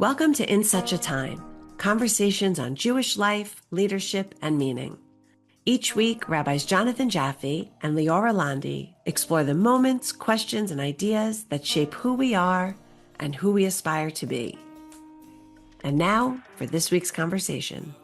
Welcome to In Such a Time, conversations on Jewish life, leadership, and meaning. Each week, Rabbis Jonathan Jaffe and Leora Londy explore the moments, questions, and ideas that shape who we are and who we aspire to be. And now, for this week's conversation.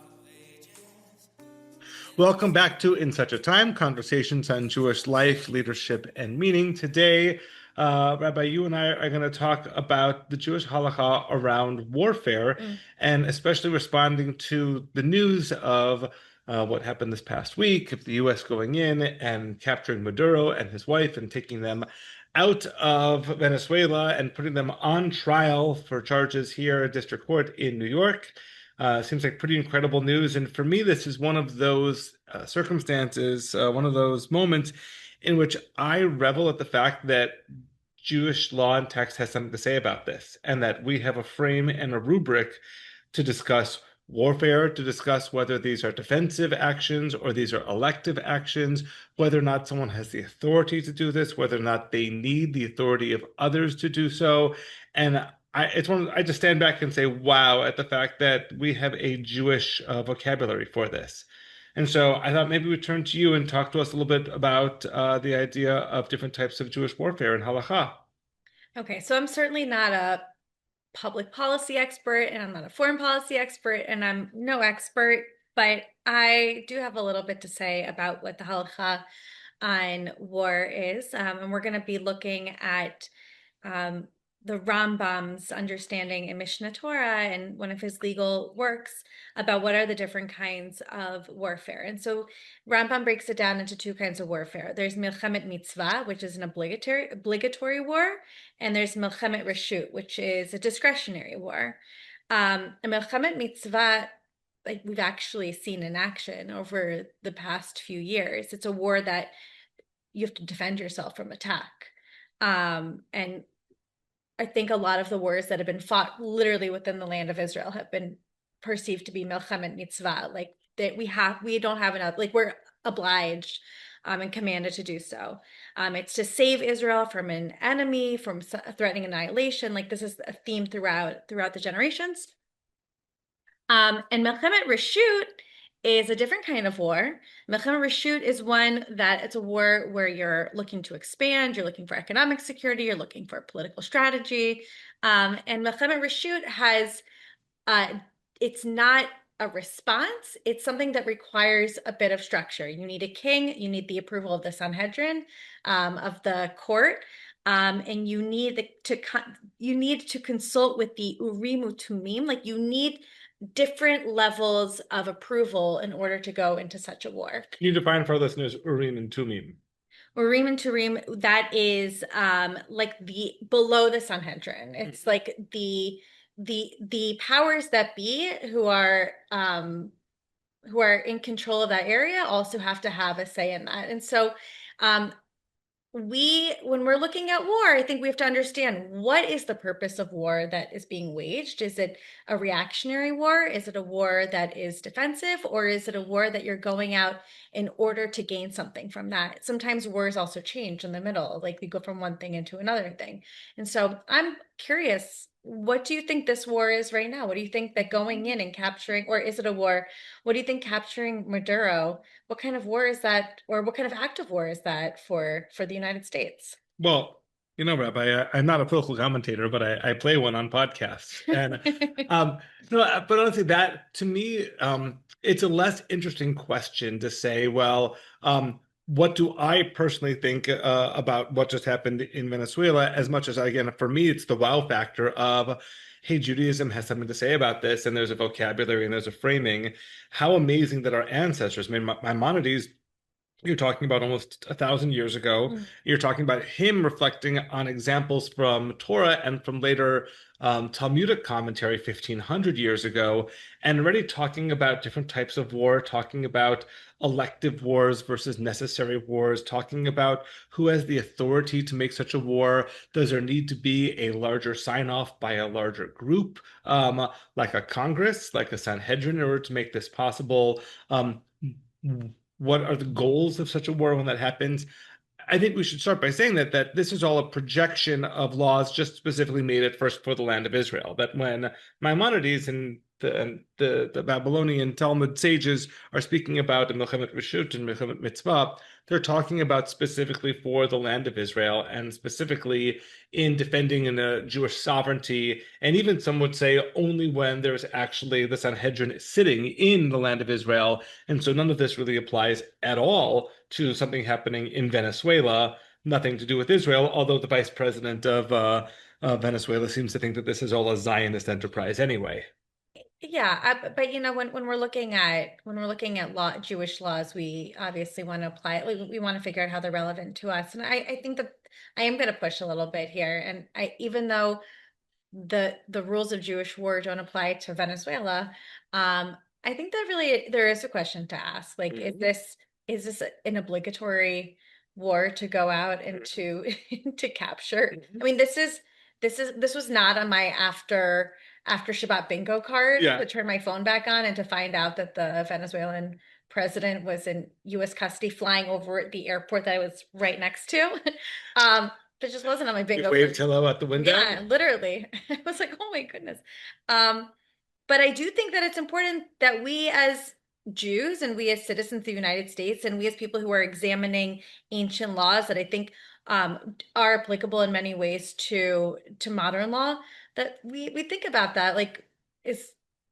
Welcome back to In Such a Time, conversations on Jewish life, leadership, and meaning. Today, Rabbi, you and I are going to talk about the Jewish halacha around warfare, and especially responding to the news of what happened this past week, of the U.S. going in and capturing Maduro and his wife and taking them out of Venezuela and putting them on trial for charges here at District Court in New York. Seems like pretty incredible news. And for me, this is one of those circumstances, one of those moments in which I revel at the fact that Jewish law and text has something to say about this, and that we have a frame and a rubric to discuss warfare, to discuss whether these are defensive actions or these are elective actions, whether or not someone has the authority to do this, whether or not they need the authority of others to do so. And I just stand back and say, wow, at the fact that we have a Jewish vocabulary for this. And so I thought maybe we'd turn to you and talk to us a little bit about the idea of different types of Jewish warfare and halacha. Okay, so I'm certainly not a public policy expert, and I'm not a foreign policy expert, and I'm no expert, but I do have a little bit to say about what the halacha on war is. And we're going to be looking at the Rambam's understanding in Mishnah Torah and one of his legal works about what are the different kinds of warfare. And so Rambam breaks it down into two kinds of warfare. There's milchemet mitzvah, which is an obligatory war, and there's milchemet reshut, which is a discretionary war. A milchemet mitzvah, like we've actually seen in action over the past few years. It's a war that you have to defend yourself from attack. And I think a lot of the wars that have been fought literally within the land of Israel have been perceived to be milchemet mitzvah, like that we don't have enough, like we're obliged and commanded to do so. It's to save Israel from an enemy, from threatening annihilation. Like this is a theme throughout the generations. And milchemet reshut is a different kind of war. Milchemet reshut is one that it's a war where you're looking to expand, you're looking for economic security, you're looking for political strategy. And milchemet reshut has, it's not a response, it's something that requires a bit of structure. You need a king, you need the approval of the Sanhedrin, of the court, and you need to consult with the Urim Utumim, like you need different levels of approval in order to go into such a war. Can you define for our listeners Urim and Tumim? Urim and Turim, that is like the below the Sanhedrin. It's like the powers that be who are in control of that area also have to have a say in that. And so when we're looking at war, I think we have to understand what is the purpose of war that is being waged. Is it a reactionary war? Is it a war that is defensive? Or is it a war that you're going out in order to gain something from that? Sometimes wars also change in the middle, like we go from one thing into another thing. And so I'm curious, what do you think this war is right now? What do you think that going in and capturing, or is it a war? What do you think capturing Maduro, what kind of war is that, or what kind of act of war is that for the United States? Well, you know, Rabbi, I'm not a political commentator, but I play one on podcasts. And no, but honestly, that to me, it's a less interesting question to say, well, what do I personally think about what just happened in Venezuela, as much as, again, for me, it's the wow factor of, hey, Judaism has something to say about this, and there's a vocabulary and there's a framing. How amazing that our ancestors, I mean, Maimonides, you're talking about almost 1,000 years ago. You're talking about him reflecting on examples from Torah and from later Talmudic commentary 1,500 years ago, and already talking about different types of war, talking about elective wars versus necessary wars, talking about who has the authority to make such a war. Does there need to be a larger sign-off by a larger group, like a Congress, like a Sanhedrin, in order to make this possible? What are the goals of such a war when that happens? I think we should start by saying that this is all a projection of laws just specifically made at first for the land of Israel. That when Maimonides and the Babylonian Talmud sages are speaking about Milchemet Reshut and Milchemet Mitzvah, they're talking about specifically for the land of Israel and specifically in defending the Jewish sovereignty. And even some would say only when there's actually the Sanhedrin sitting in the land of Israel. And so none of this really applies at all to something happening in Venezuela, nothing to do with Israel, although the vice president of Venezuela seems to think that this is all a Zionist enterprise anyway. Yeah, but when we're looking at Jewish laws, we obviously want to apply it. We want to figure out how they're relevant to us. And I think that I am going to push a little bit here. And even though the rules of Jewish war don't apply to Venezuela, I think that really there is a question to ask. Like, is this an obligatory war to go out and to capture? I mean, this was not on my after Shabbat bingo card to turn my phone back on and to find out that the Venezuelan president was in U.S. custody flying over at the airport that I was right next to. It just wasn't on my bingo card. You waved hello out the window? Yeah, literally. I was like, oh my goodness. But I do think that it's important that we as Jews and we as citizens of the United States and we as people who are examining ancient laws that I think are applicable in many ways to modern law, that we think about that. Like,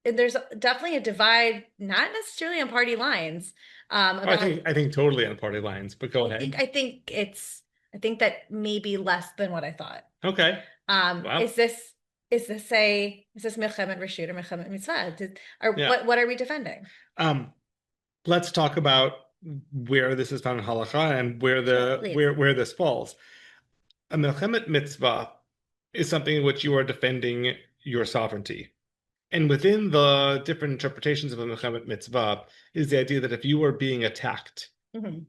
there's definitely a divide, not necessarily on party lines. I think totally on party lines, but go ahead. I think that maybe less than what I thought. Okay. Wow. Is this Milchemet Reshut or Milchemet Mitzvah? What are we defending? Let's talk about where this is found in halacha and where this falls. A Milchemet Mitzvah is something in which you are defending your sovereignty. And within the different interpretations of a Milchemet Mitzvah is the idea that if you are being attacked,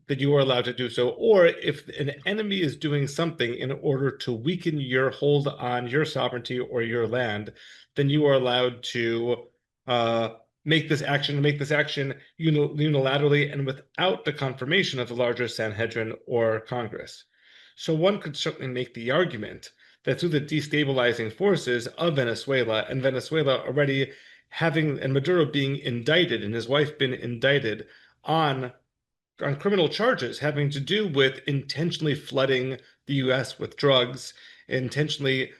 that you are allowed to do so, or if an enemy is doing something in order to weaken your hold on your sovereignty or your land, then you are allowed to make this action unilaterally and without the confirmation of the larger Sanhedrin or Congress. So one could certainly make the argument that through the destabilizing forces of Venezuela, and Venezuela already and Maduro being indicted and his wife been indicted on criminal charges having to do with intentionally flooding the U.S. with drugs, intentionally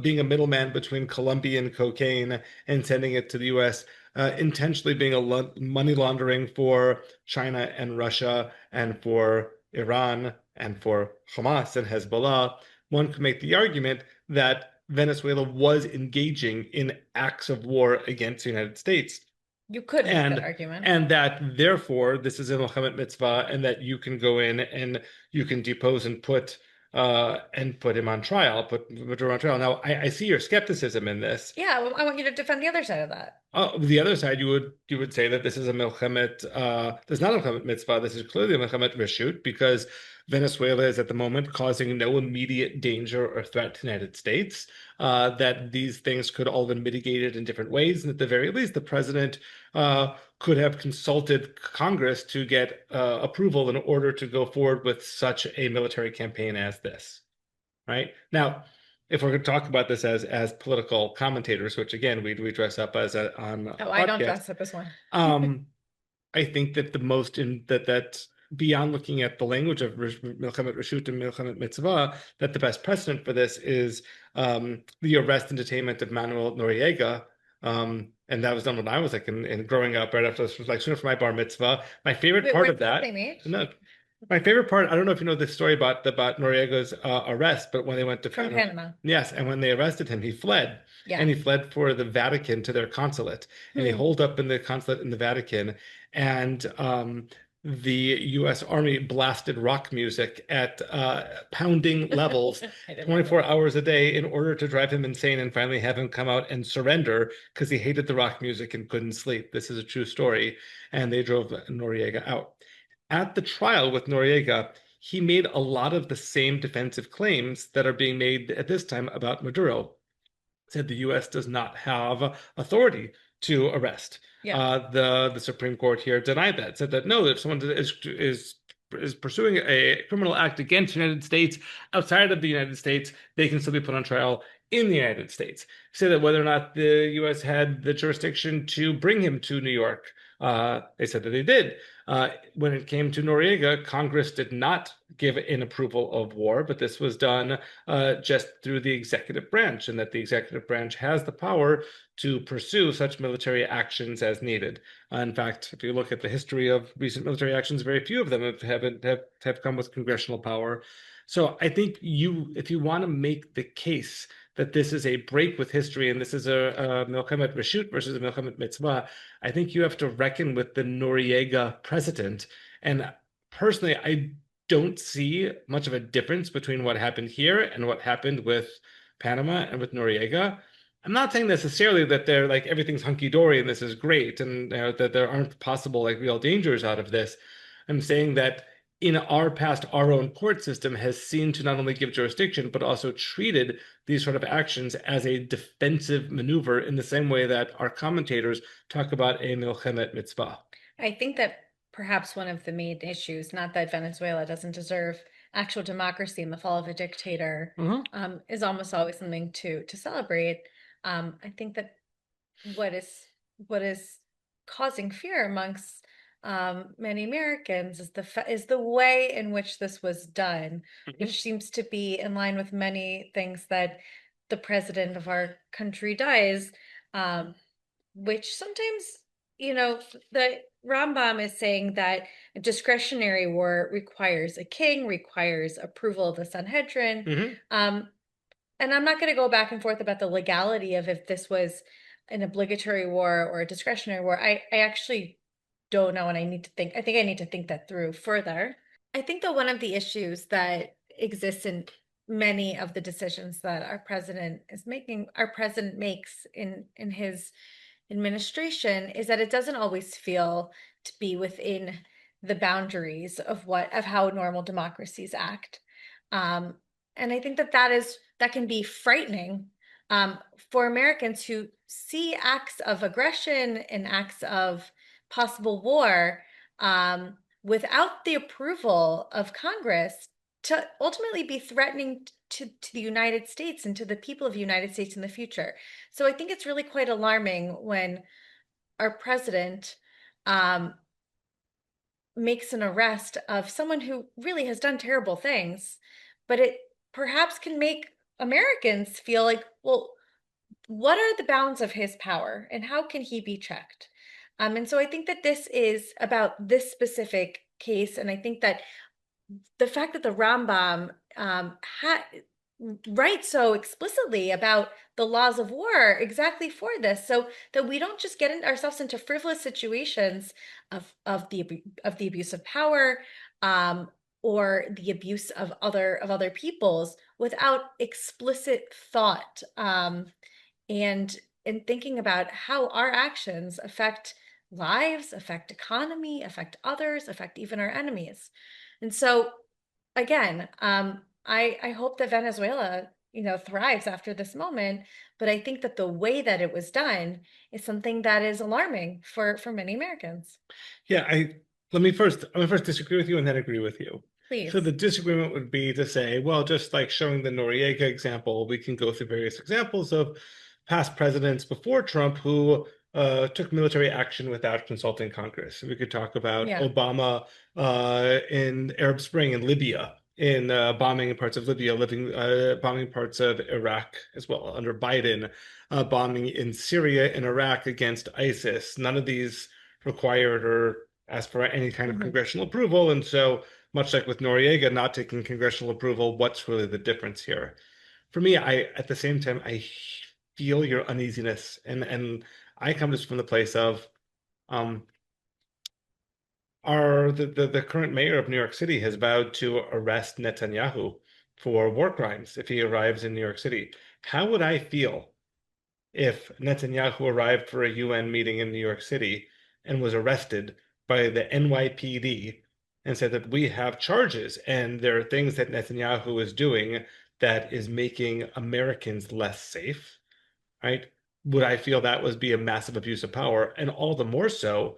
being a middleman between Colombian cocaine and sending it to the U.S., intentionally being a money laundering for China and Russia and for Iran and for Hamas and Hezbollah. One could make the argument that Venezuela was engaging in acts of war against the United States. You could make that argument. And that, therefore, this is a Milchemet Mitzvah, and that you can go in and you can depose and put him on trial, put Maduro on trial. Now, I see your skepticism in this. Yeah, well, I want you to defend the other side of that. The other side, you would say that this is a Milchemet, this is not a Milchemet Mitzvah, this is clearly a Milchemet Reshut, because Venezuela is at the moment causing no immediate danger or threat to the United States, that these things could all have been mitigated in different ways, and at the very least, the president could have consulted Congress to get approval in order to go forward with such a military campaign as this, right? Now, if we're going to talk about this as political commentators, which again, we dress up as on a podcast, I don't dress up as one. I think that that beyond looking at the language of Milchemet Reshut and Milchemet Mitzvah, that the best precedent for this is the arrest and detainment of Manuel Noriega. And that was done when I was in growing up, right after this was soon after my bar mitzvah. My favorite part of that. No, my favorite part, I don't know if you know this story about Noriega's arrest, but when they went to Panama. Yes, and when they arrested him, he fled. Yeah. And he fled for the Vatican to their consulate. And he holed up in the consulate in the Vatican. And the U.S. Army blasted rock music at pounding levels 24 hours a day in order to drive him insane and finally have him come out and surrender because he hated the rock music and couldn't sleep. This is a true story. And they drove Noriega out. At the trial with Noriega, he made a lot of the same defensive claims that are being made at this time about Maduro. Said the U.S. does not have authority to arrest. Yeah. The Supreme Court here denied that, said that no, if someone is is pursuing a criminal act against the United States outside of the United States, they can still be put on trial in the United States. Say that whether or not the U.S. had the jurisdiction to bring him to New York, they said that they did. When it came to Noriega, Congress did not give an approval of war, but this was done just through the executive branch, and that the executive branch has the power to pursue such military actions as needed. In fact, if you look at the history of recent military actions, very few of them have come with congressional power. So I think if you want to make the case that this is a break with history and this is a Milchemet Reshut versus a Milchemet Mitzvah, I think you have to reckon with the Noriega precedent. And personally, I don't see much of a difference between what happened here and what happened with Panama and with Noriega. I'm not saying necessarily that they're like everything's hunky-dory and this is great and that there aren't possible like real dangers out of this. I'm saying that in our past, our own court system has seen to not only give jurisdiction, but also treated these sort of actions as a defensive maneuver in the same way that our commentators talk about a milchemet mitzvah. I think that perhaps one of the main issues, not that Venezuela doesn't deserve actual democracy and the fall of a dictator, is almost always something to celebrate. I think that what is causing fear amongst many Americans is the way in which this was done, which seems to be in line with many things that the president of our country does, which sometimes, the Rambam is saying that a discretionary war requires a king, requires approval of the Sanhedrin. And I'm not going to go back and forth about the legality of if this was an obligatory war or a discretionary war. I actually don't know, and I think I need to think that through further. I think that one of the issues that exists in many of the decisions that our president makes in his administration is that it doesn't always feel to be within the boundaries of how normal democracies act. And I think that can be frightening for Americans who see acts of aggression and acts of possible war without the approval of Congress to ultimately be threatening to the United States and to the people of the United States in the future. So I think it's really quite alarming when our president makes an arrest of someone who really has done terrible things, but it perhaps can make Americans feel like, well, what are the bounds of his power and how can he be checked? And so I think that this is about this specific case. And I think that the fact that the Rambam writes so explicitly about the laws of war exactly for this, so that we don't just get ourselves into frivolous situations of the abuse of power or the abuse of other peoples without explicit thought and thinking about how our actions affect lives, affect economy, affect others, affect even our enemies. And so, again, I hope that Venezuela, thrives after this moment. But I think that the way that it was done is something that is alarming for many Americans. Yeah, let me first disagree with you and then agree with you. Please. So the disagreement would be to say, well, just like showing the Noriega example, we can go through various examples of past presidents before Trump who took military action without consulting Congress. We could talk about Obama in Arab Spring in Libya, in bombing parts of Libya, bombing parts of Iraq as well under Biden, bombing in Syria and Iraq against ISIS. None of these required or asked for any kind of congressional approval. And so much like with Noriega not taking congressional approval, what's really the difference here? For me, at the same time, I feel your uneasiness, and I come just from the place of the current mayor of New York City has vowed to arrest Netanyahu for war crimes if he arrives in New York City. How would I feel if Netanyahu arrived for a UN meeting in New York City and was arrested by the NYPD and said that we have charges and there are things that Netanyahu is doing that is making Americans less safe, right? Would I feel that would be a massive abuse of power? And all the more so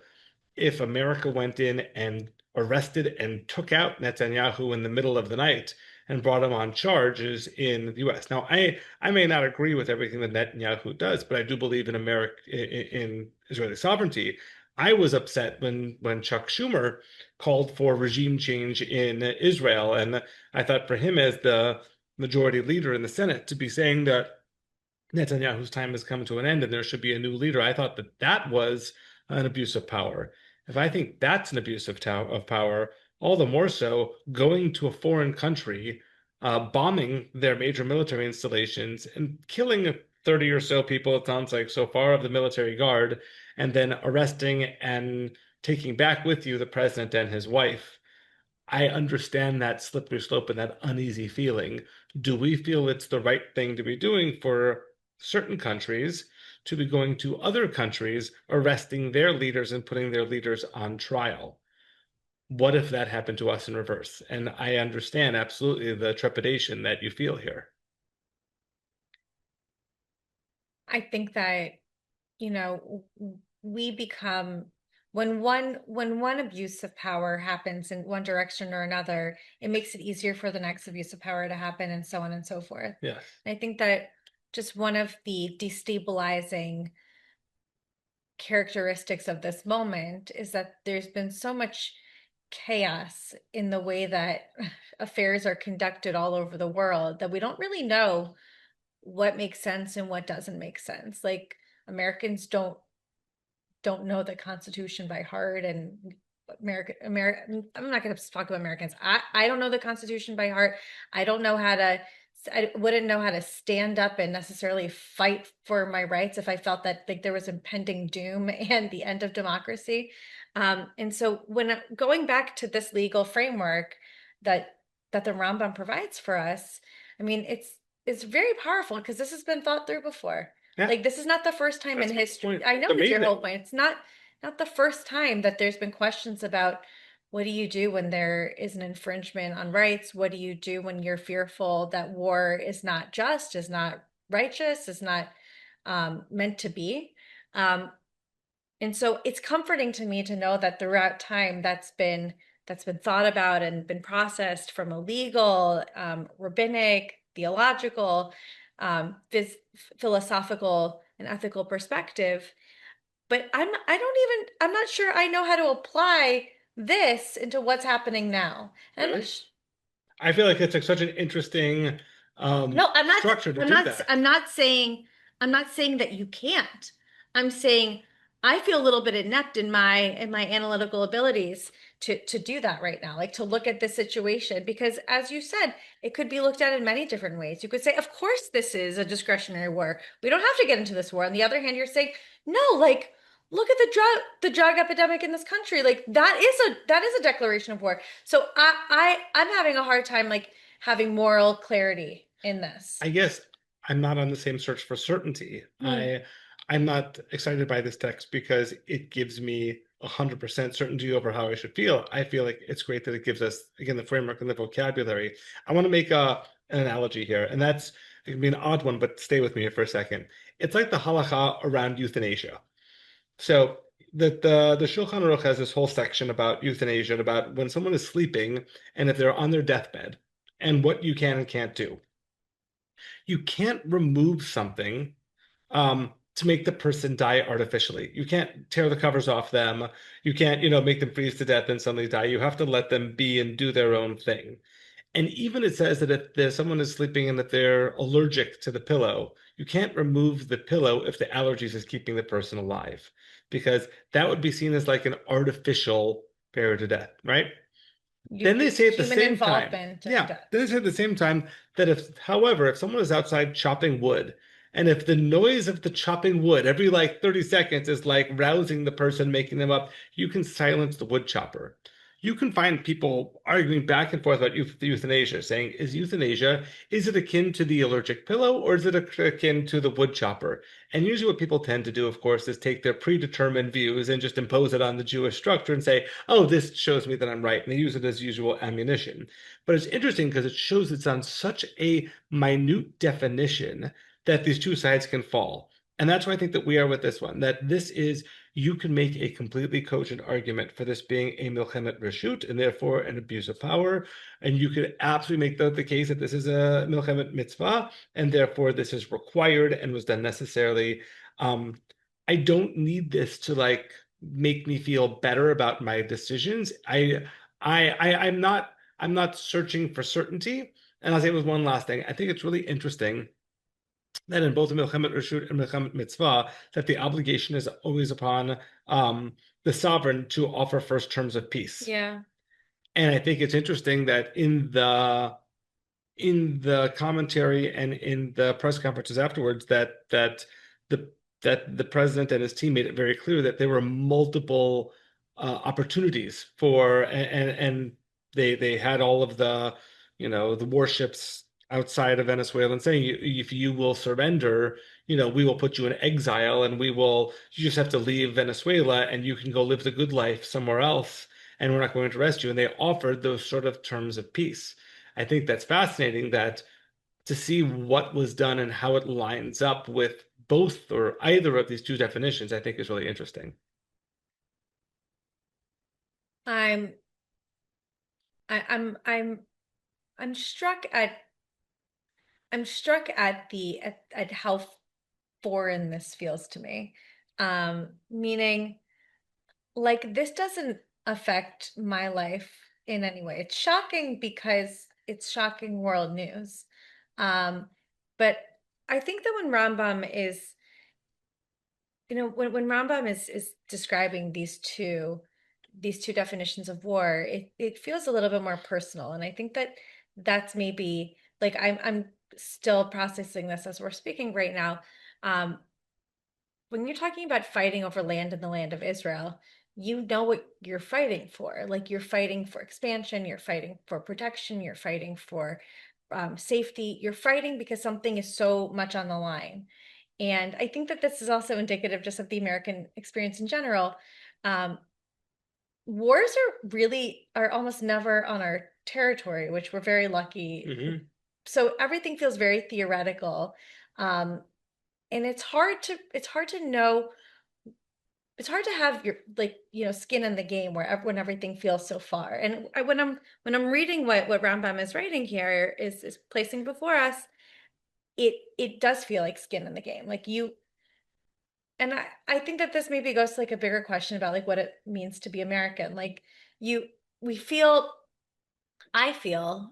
if America went in and arrested and took out Netanyahu in the middle of the night and brought him on charges in the U.S. Now, I may not agree with everything that Netanyahu does, but I do believe in in Israeli sovereignty. I was upset when Chuck Schumer called for regime change in Israel, and I thought for him as the majority leader in the Senate to be saying that Netanyahu's time has come to an end and there should be a new leader, I thought that that was an abuse of power. If I think that's an abuse of power, all the more so going to a foreign country, bombing their major military installations and killing 30 or so people, it sounds like so far, of the military guard, and then arresting and taking back with you the president and his wife. I understand that slippery slope and that uneasy feeling. Do we feel it's the right thing to be doing for certain countries to be going to other countries, arresting their leaders and putting their leaders on trial? What if that happened to us in reverse? And I understand absolutely the trepidation that you feel here. I think that, we become when one abuse of power happens in one direction or another, it makes it easier for the next abuse of power to happen, and so on and so forth. Yes. And I think that just one of the destabilizing characteristics of this moment is that there's been so much chaos in the way that affairs are conducted all over the world that we don't really know what makes sense and what doesn't make sense. Like, Americans don't know the Constitution by heart, and I'm not going to talk about Americans. I don't know the Constitution by heart. I wouldn't know how to stand up and necessarily fight for my rights if I felt that like there was impending doom and the end of democracy. And so when going back to this legal framework that the Rambam provides for us, I mean, it's very powerful because this has been thought through before. Yeah. Like, this is not the first time in history. I know that's your whole point. It's not the first time that there's been questions about what do you do when there is an infringement on rights? What do you do when you're fearful that war is not just, is not righteous, is not meant to be? And so it's comforting to me to know that throughout time that's been thought about and been processed from a legal, rabbinic, theological, philosophical, and ethical perspective. But I'm not sure I know how to apply this into what's happening now. Really? I feel like it's like such an interesting structure to do that. I'm not saying that you can't. I'm saying I feel a little bit inept in my analytical abilities to do that right now, like to look at this situation, because as you said, it could be looked at in many different ways. You could say, of course, this is a discretionary war. We don't have to get into this war. On the other hand, you're saying, no, like, look at the drug epidemic in this country. Like, that is a declaration of war. So I'm having a hard time like having moral clarity in this. I guess I'm not on the same search for certainty. I'm not excited by this text because it gives me 100% certainty over how I should feel. I feel like it's great that it gives us, again, the framework and the vocabulary. I want to make an analogy here, and it can be an odd one, but stay with me for a second. It's like the halacha around euthanasia. So the Shulchan Aruch has this whole section about euthanasia, and about when someone is sleeping and if they're on their deathbed, and what you can and can't do. You can't remove something to make the person die artificially. You can't tear the covers off them. You can't, make them freeze to death and suddenly die. You have to let them be and do their own thing. And even it says that if someone is sleeping and that they're allergic to the pillow, you can't remove the pillow if the allergies is keeping the person alive, because that would be seen as like an artificial barrier to death, right? Then they say at the same time, then they say at the same time that if someone is outside chopping wood, and if the noise of the chopping wood every like 30 seconds is like rousing the person, making them up, you can silence the wood chopper. You can find people arguing back and forth about euthanasia, saying, is it akin to the allergic pillow, or is it akin to the wood chopper? And usually what people tend to do, of course, is take their predetermined views and just impose it on the Jewish structure and say, oh, this shows me that I'm right. And they use it as usual ammunition. But it's interesting because it shows it's on such a minute definition that these two sides can fall. And that's why I think that we are with this one, that this is, you can make a completely cogent argument for this being a milchemet reshut and therefore an abuse of power. And you could absolutely make the case that this is a milchemet mitzvah and therefore this is required and was done necessarily. I don't need this to like make me feel better about my decisions. I'm not searching for certainty. And I'll say with one last thing. I think it's really interesting that in both the Milchemet Reshut and Milchemet Mitzvah, that the obligation is always upon the sovereign to offer first terms of peace. Yeah. And I think it's interesting that in the commentary and in the press conferences afterwards, that the president and his team made it very clear that there were multiple opportunities for, and they had all of the the warships outside of Venezuela and saying, if you will surrender, we will put you in exile and you just have to leave Venezuela and you can go live the good life somewhere else and we're not going to arrest you. And they offered those sort of terms of peace. I think that's fascinating to see what was done and how it lines up with both or either of these two definitions, I think is really interesting. I'm struck at how foreign this feels to me. Meaning like this doesn't affect my life in any way. It's shocking because it's shocking world news. But I think that when Rambam is, when Rambam is describing these two definitions of war, it feels a little bit more personal. And I think that's maybe like I'm still processing this as we're speaking right now. When you're talking about fighting over land in the land of Israel, you know what you're fighting for. Like you're fighting for expansion, you're fighting for protection, you're fighting for safety. You're fighting because something is so much on the line. And I think that this is also indicative just of the American experience in general. Wars are almost never on our territory, which we're very lucky. Mm-hmm. So everything feels very theoretical. And it's hard to know. It's hard to have your skin in the game when everything feels so far. And when I'm reading what Rambam is writing here is placing before us, it does feel like skin in the game. Like you, and I think that this maybe goes to like a bigger question about like what it means to be American. Like I feel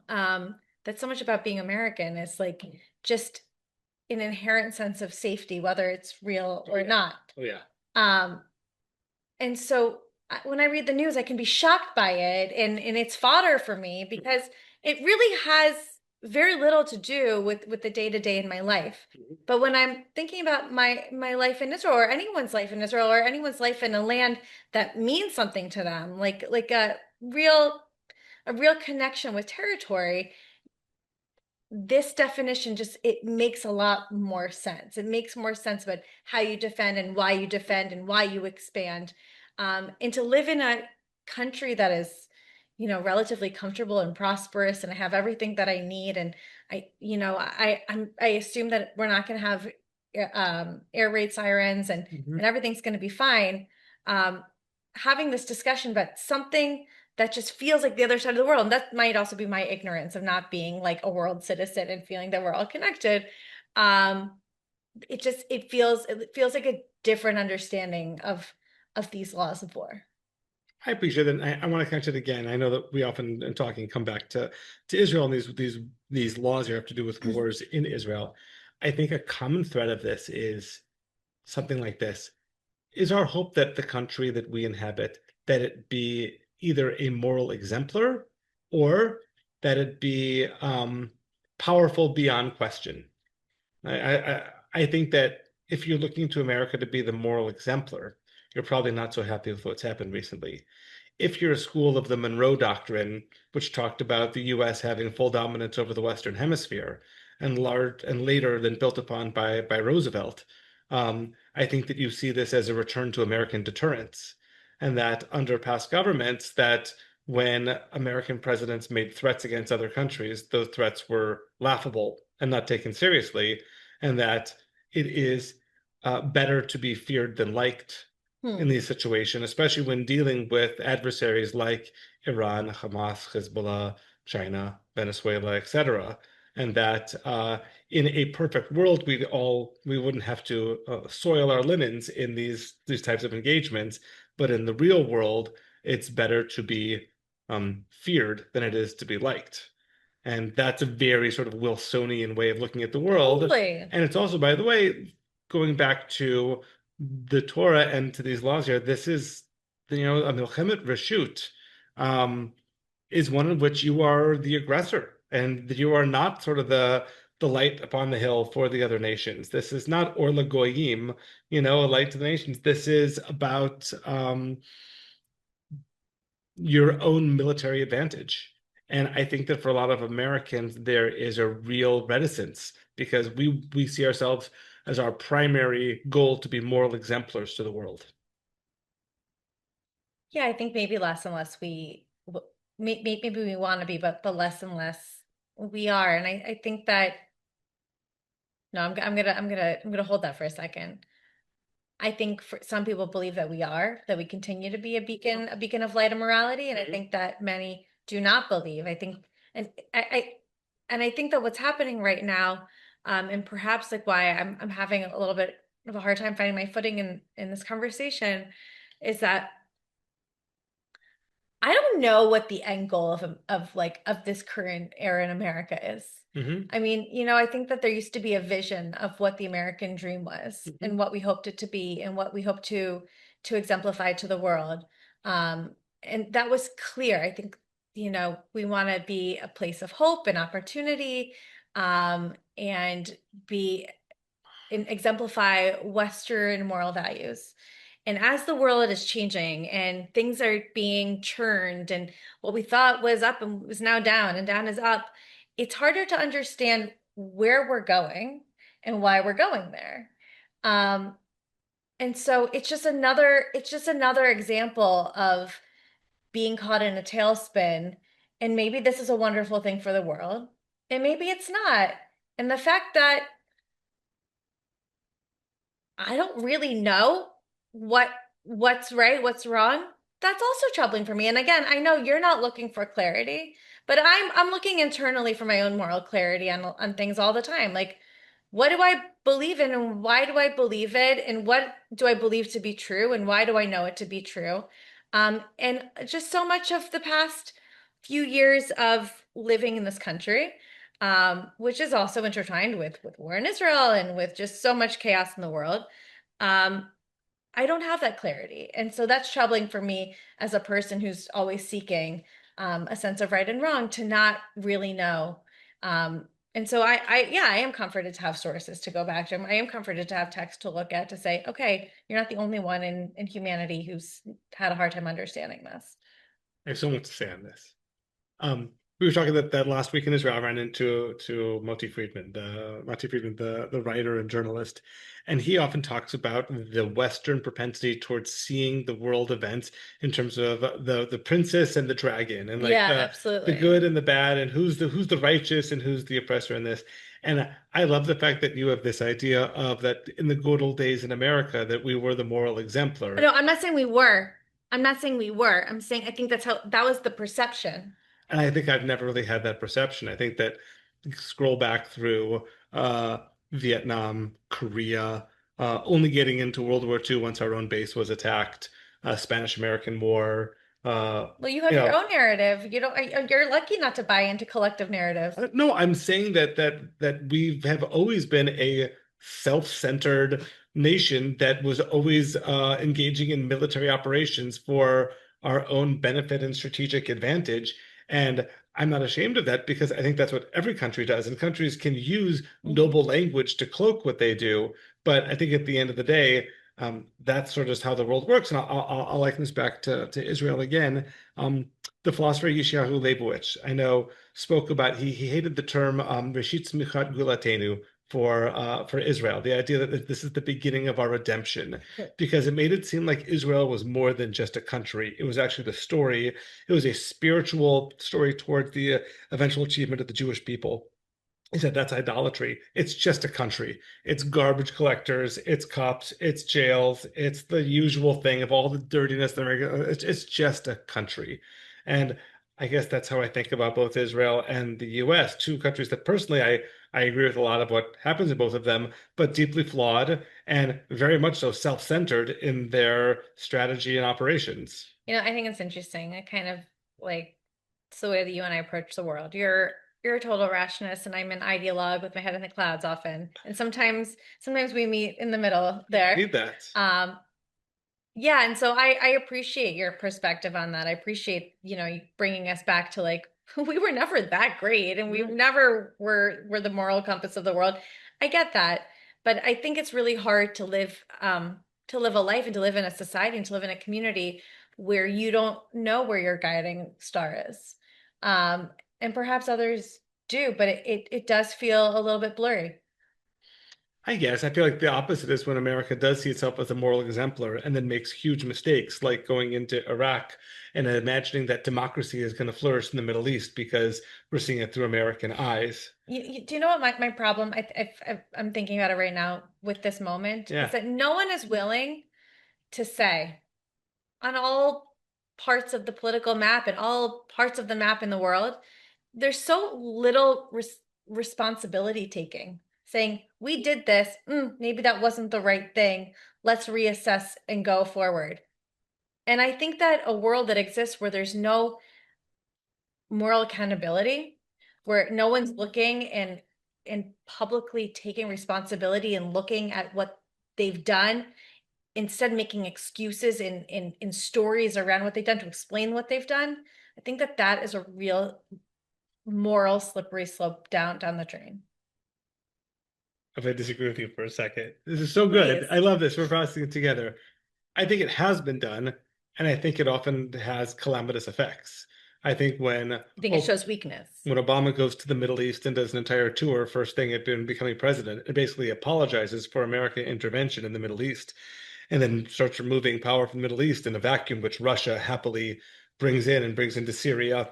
that so much about being American is like just an inherent sense of safety, whether it's real or not. Oh yeah. And so when I read the news, I can be shocked by it, and it's fodder for me because it really has very little to do with the day-to-day in my life. But when I'm thinking about my life in Israel, or anyone's life in Israel, or anyone's life in a land that means something to them, like a real connection with territory, this definition it makes a lot more sense. It makes more sense about how you defend and why you expand. And to live in a country that is, relatively comfortable and prosperous, and I have everything that I need, and I assume that we're not going to have air raid sirens, and everything's going to be fine. Having this discussion about something that just feels like the other side of the world. And that might also be my ignorance of not being like a world citizen and feeling that we're all connected. It feels like a different understanding of these laws of war. I appreciate it. And I want to connect it again. I know that we often in talking come back to Israel and these laws here have to do with wars in Israel. I think a common thread of this is something like this. Is our hope that the country that we inhabit, that it be either a moral exemplar or that it be powerful beyond question. I think that if you're looking to America to be the moral exemplar, you're probably not so happy with what's happened recently. If you're a school of the Monroe Doctrine, which talked about the U.S. having full dominance over the Western Hemisphere, and later then built upon by Roosevelt, I think that you see this as a return to American deterrence. And that under past governments, that when American presidents made threats against other countries, those threats were laughable and not taken seriously, and that it is better to be feared than liked in these situations, especially when dealing with adversaries like Iran, Hamas, Hezbollah, China, Venezuela, etc. And that in a perfect world, we wouldn't have to soil our linens in these types of engagements. But in the real world, it's better to be feared than it is to be liked. And that's a very sort of Wilsonian way of looking at the world. Totally. And it's also, by the way, going back to the Torah and to these laws here, this is, a milchemet reshut, is one in which you are the aggressor and that you are not sort of the light upon the hill for the other nations. This is not or goyim, a light to the nations. This is about your own military advantage. And I think that for a lot of Americans, there is a real reticence because we see ourselves as our primary goal to be moral exemplars to the world. Yeah, I think maybe less and less maybe we want to be, but the less and less we are. And I think that no, I'm gonna hold that for a second. I think for some people believe that we continue to be a beacon of light and morality, and I think that many do not believe. I think, and I think that what's happening right now, and perhaps like why I'm having a little bit of a hard time finding my footing in this conversation, is that I don't know what the end goal of this current era in America is. I mean, I think that there used to be a vision of what the American dream was and what we hoped it to be and what we hoped to exemplify to the world. And that was clear. I think, we want to be a place of hope and opportunity, and exemplify Western moral values. And as the world is changing and things are being churned and what we thought was up and was now down and down is up, it's harder to understand where we're going and why we're going there. And so it's just another example of being caught in a tailspin. And maybe this is a wonderful thing for the world, and maybe it's not. And the fact that I don't really know what's right, what's wrong, that's also troubling for me. And again, I know you're not looking for clarity, but I'm looking internally for my own moral clarity on things all the time. Like, what do I believe in and why do I believe it? And what do I believe to be true? And why do I know it to be true? And just so much of the past few years of living in this country, which is also intertwined with war in Israel and with just so much chaos in the world, I don't have that clarity. And so that's troubling for me as a person who's always seeking a sense of right and wrong to not really know. And so I am comforted to have sources to go back to. I am comforted to have text to look at to say, okay, you're not the only one in humanity who's had a hard time understanding this. I have so much to say on this. We were talking that last week in Israel, I ran into Moti Friedman, the writer and journalist, and he often talks about the Western propensity towards seeing the world events in terms of the princess and the dragon, and like absolutely. The good and the bad, and who's the righteous and who's the oppressor in this. And I love the fact that you have this idea of that in the good old days in America that we were the moral exemplar. No, I'm not saying we were. I'm saying I think that was the perception. And I think I've never really had that perception. I think that scroll back through Vietnam, Korea, only getting into World War II once our own base was attacked, Spanish-American War. Well, you have your own narrative. You're lucky not to buy into collective narratives. No, I'm saying that we have always been a self-centered nation that was always engaging in military operations for our own benefit and strategic advantage. And I'm not ashamed of that because I think that's what every country does. And countries can use noble language to cloak what they do. But I think at the end of the day, that's sort of how the world works. And I'll liken this back to Israel again. The philosopher Yeshayahu Leibowitz, I know, spoke about, he hated the term Reshit Tzmichat Gulatenu for Israel, the idea that this is the beginning of our redemption, because it made it seem like Israel was more than just a country. It was actually the story. It was a spiritual story towards the eventual achievement of the Jewish people. he said that's idolatry. It's just a country. It's garbage collectors, it's cops, it's jails, it's the usual thing of all the dirtiness. It's just a country. And I guess that's how I think about both Israel and the US, two countries that personally I agree with a lot of what happens in both of them, but deeply flawed and very much so self-centered in their strategy and operations. I think it's interesting. I kind of like it's the way that you and I approach the world. You're a total rationalist, and I'm an ideologue with my head in the clouds often. And sometimes we meet in the middle there. Need that. Yeah, and so I appreciate your perspective on that. I appreciate, you bringing us back to like we were never that great, and we never were the moral compass of the world. I get that, but I think it's really hard to live a life and to live in a society and to live in a community where you don't know where your guiding star is. And perhaps others do, but it does feel a little bit blurry. I guess I feel like the opposite is when America does see itself as a moral exemplar and then makes huge mistakes, like going into Iraq and imagining that democracy is going to flourish in the Middle East because we're seeing it through American eyes. Do you know what my problem? I'm thinking about it right now with this moment Yeah. is that no one is willing to say on all parts of the political map and all parts of the map in the world, there's so little responsibility taking. Saying, we did this, maybe that wasn't the right thing. Let's reassess and go forward. And I think that a world that exists where there's no moral accountability, where no one's looking and publicly taking responsibility and looking at what they've done, instead making excuses in stories around what they've done to explain what they've done, I think that is a real moral slippery slope down the drain. If I disagree with you for a second, this is so good. Please. I love this. We're processing it together. I think it has been done, and I think it often has calamitous effects. I think I think it shows weakness. When Obama goes to the Middle East and does an entire tour, first thing at becoming president, it basically apologizes for American intervention in the Middle East, and then starts removing power from the Middle East in a vacuum, which Russia happily brings into Syria,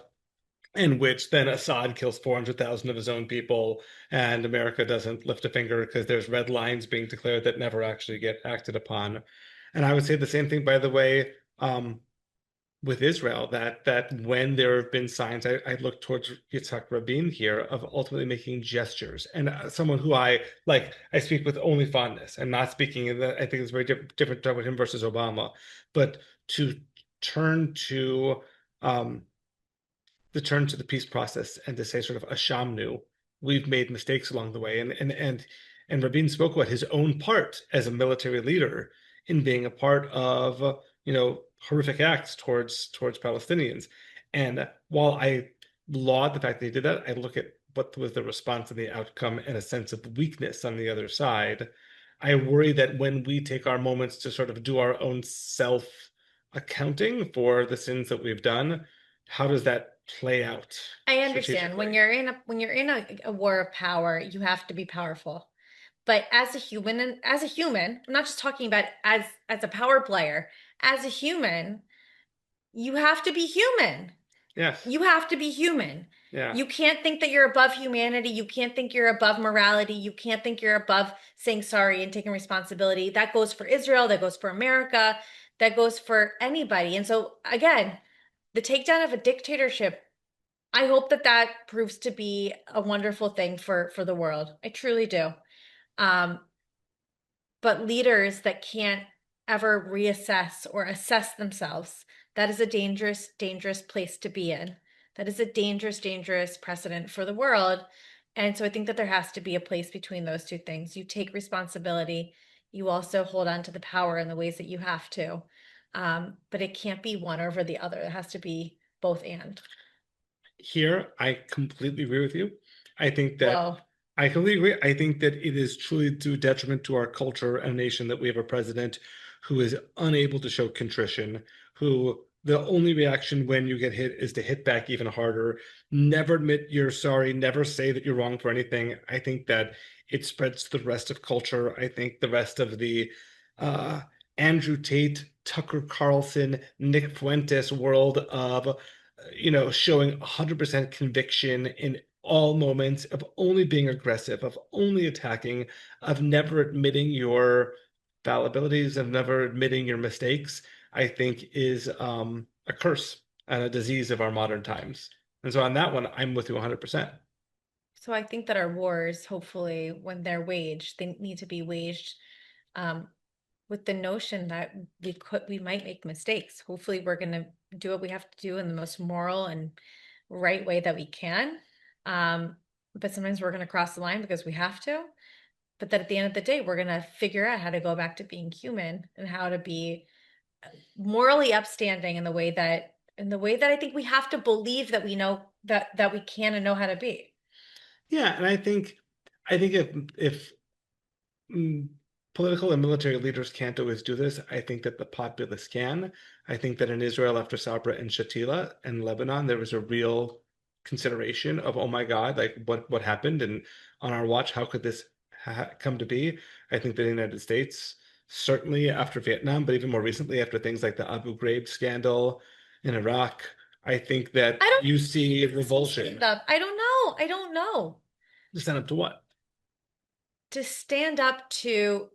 in which then Assad kills 400,000 of his own people, and America doesn't lift a finger because there's red lines being declared that never actually get acted upon. And I would say the same thing, by the way, with Israel, that when there have been signs, I look towards Yitzhak Rabin here, of ultimately making gestures. And someone who I speak with only fondness, and not speaking in I think it's very different with him versus Obama, but to turn to the peace process and to say sort of Ashamnu, we've made mistakes along the way. And Rabin spoke about his own part as a military leader in being a part of, horrific acts towards Palestinians. And while I laud the fact that he did that, I look at what was the response and the outcome and a sense of weakness on the other side. I worry that when we take our moments to sort of do our own self accounting for the sins that we've done, how does that play out? I understand when you're in a war of power, you have to be powerful. But as a human, I'm not just talking about as a power player. As a human, you have to be human. Yes. You have to be human. Yeah. You can't think that you're above humanity. You can't think you're above morality. You can't think you're above saying sorry and taking responsibility. That goes for Israel. That goes for America. That goes for anybody. And so, again, the takedown of a dictatorship, I hope that proves to be a wonderful thing for the world. I truly do. But leaders that can't ever reassess or assess themselves, that is a dangerous, dangerous place to be in. That is a dangerous, dangerous precedent for the world. And so I think that there has to be a place between those two things. You take responsibility. You also hold on to the power in the ways that you have to. But it can't be one over the other. It has to be both and. Here, I completely agree with you. I think that I completely agree. I think that it is truly to detriment to our culture and nation that we have a president who is unable to show contrition, who the only reaction when you get hit is to hit back even harder, never admit you're sorry, never say that you're wrong for anything. I think that it spreads to the rest of culture. I think the rest of the Andrew Tate, Tucker Carlson, Nick Fuentes world of showing 100% conviction in all moments, of only being aggressive, of only attacking, of never admitting your fallibilities, of never admitting your mistakes, I think is a curse and a disease of our modern times. And so on that one, I'm with you 100%. So I think that our wars, hopefully, when they're waged, they need to be waged with the notion that we might make mistakes. Hopefully, we're going to do what we have to do in the most moral and right way that we can. But sometimes we're going to cross the line because we have to. But that at the end of the day, we're going to figure out how to go back to being human and how to be morally upstanding in the way that I think we have to believe that we know that we can and know how to be. Yeah, and I think if political and military leaders can't always do this, I think that the populace can. I think that in Israel after Sabra and Shatila and Lebanon, there was a real consideration of, oh my God, like what happened, and on our watch, how could this come to be? I think that the United States, certainly after Vietnam, but even more recently after things like the Abu Ghraib scandal in Iraq, I think that you see revulsion. I don't know. To stand up to what? To stand up to,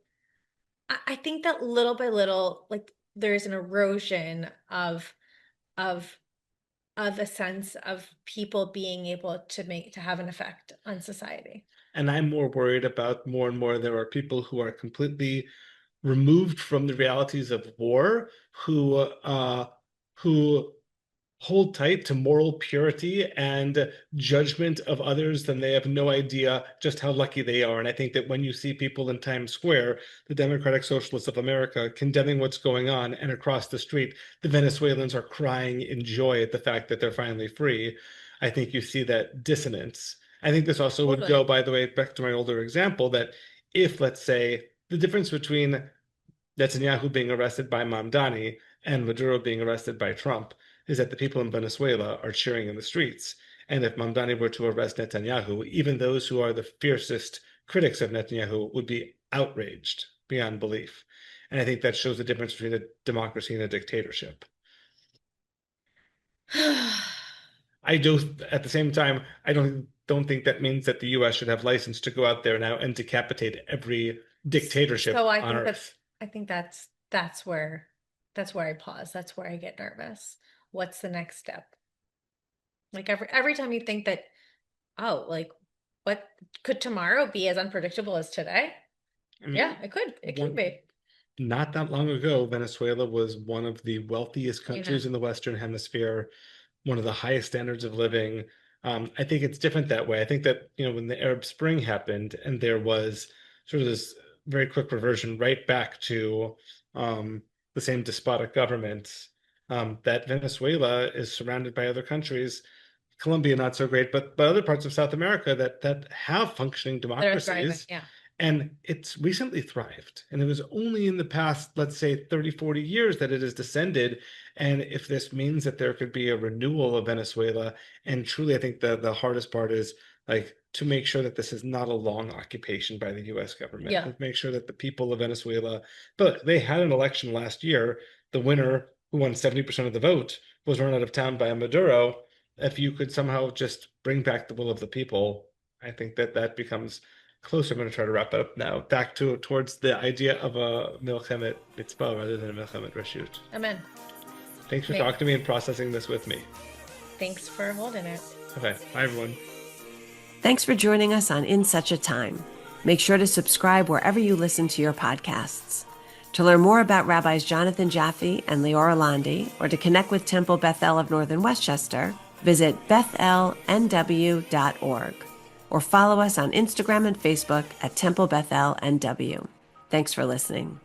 I think that little by little, like there's an erosion of a sense of people being able to have an effect on society. And I'm more worried about more and more there are people who are completely removed from the realities of war, who hold tight to moral purity and judgment of others, then they have no idea just how lucky they are. And I think that when you see people in Times Square, the Democratic Socialists of America, condemning what's going on, and across the street, the Venezuelans are crying in joy at the fact that they're finally free, I think you see that dissonance. I think this also would go, by the way, back to my older example, that if, let's say, the difference between Netanyahu being arrested by Mamdani and Maduro being arrested by Trump is that the people in Venezuela are cheering in the streets. And if Mamdani were to arrest Netanyahu, even those who are the fiercest critics of Netanyahu would be outraged beyond belief. And I think that shows the difference between a democracy and a dictatorship. I do, at the same time, I don't think that means that the U.S. should have license to go out there now and decapitate every dictatorship on Earth. I think that's where I pause. That's where I get nervous. What's the next step? Like every time you think that, oh, like what could tomorrow be as unpredictable as today? I mean, yeah, it could. It could be. Not that long ago, Venezuela was one of the wealthiest countries in the Western Hemisphere, one of the highest standards of living. I think it's different that way. I think that, when the Arab Spring happened and there was sort of this very quick reversion right back to the same despotic governments, that Venezuela is surrounded by other countries, Colombia not so great, but other parts of South America that have functioning democracies. Yeah. And it's recently thrived. And it was only in the past, let's say, 30, 40 years that it has descended. And if this means that there could be a renewal of Venezuela, and truly, I think the hardest part is like to make sure that this is not a long occupation by the US government. Yeah. Make sure that the people of Venezuela, but they had an election last year. The winner, who won 70% of the vote, was run out of town by a Maduro. If you could somehow just bring back the will of the people, I think that becomes closer. I'm going to try to wrap it up now. Back towards the idea of a milchemet mitzvah rather than a milchemet reshut. Amen. Thanks for talking to me and processing this with me. Thanks for holding it. Okay. Bye, everyone. Thanks for joining us on In Such a Time. Make sure to subscribe wherever you listen to your podcasts. To learn more about Rabbis Jonathan Jaffe and Leora Londy, or to connect with Temple Bethel of Northern Westchester, visit bethelnw.org. Or follow us on Instagram and Facebook at Temple Bethel NW. Thanks for listening.